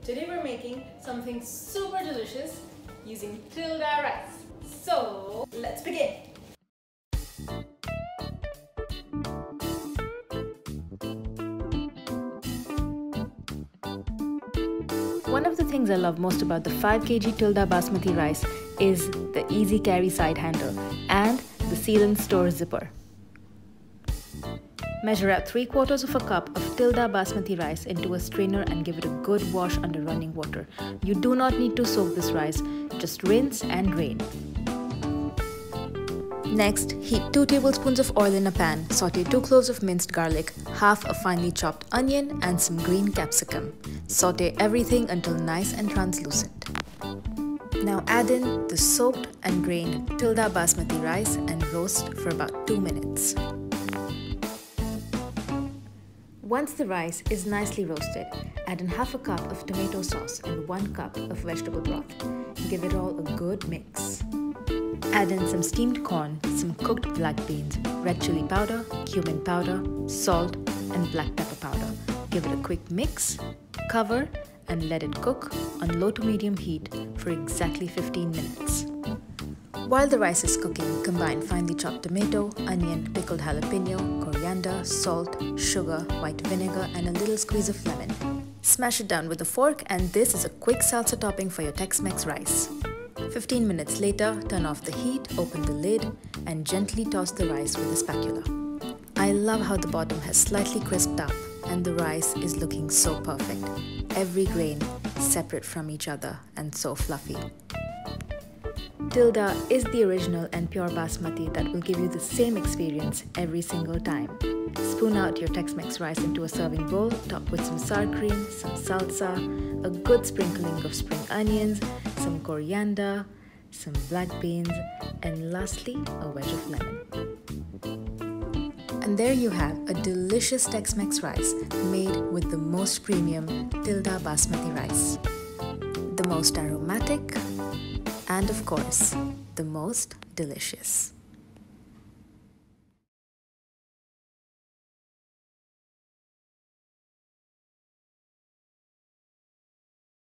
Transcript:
Today we're making something super delicious using Tilda Rice. So let's begin. One of the things I love most about the 5 kg Tilda Basmati rice is the easy carry side handle and the seal and store zipper. Measure out 3/4 of a cup of Tilda Basmati rice into a strainer and give it a good wash under running water. You do not need to soak this rice, just rinse and drain. Next, heat 2 tablespoons of oil in a pan. Saute 2 cloves of minced garlic, half a finely chopped onion and some green capsicum. Saute everything until nice and translucent. Now add in the soaked and drained Tilda Basmati rice and roast for about 2 minutes. Once the rice is nicely roasted, add in half a cup of tomato sauce and 1 cup of vegetable broth. Give it all a good mix. Add in some steamed corn, some cooked black beans, red chili powder, cumin powder, salt, and black pepper powder. Give it a quick mix, cover, and let it cook on low to medium heat for exactly 15 minutes. While the rice is cooking, combine finely chopped tomato, onion, pickled jalapeno, coriander, salt, sugar, white vinegar, and a little squeeze of lemon. Smash it down with a fork, and this is a quick salsa topping for your Tex Mex rice. 15 minutes later, turn off the heat, open the lid, and gently toss the rice with a spatula. I love how the bottom has slightly crisped up and the rice is looking so perfect. Every grain separate from each other and so fluffy. Tilda is the original and pure basmati that will give you the same experience every single time. Spoon out your Tex Mex rice into a serving bowl, top with some sour cream, some salsa, a good sprinkling of spring onions, some coriander, some black beans, and lastly, a wedge of lemon. And there you have a delicious Tex Mex rice made with the most premium Tilda Basmati rice. The most aromatic, and of course, the most delicious.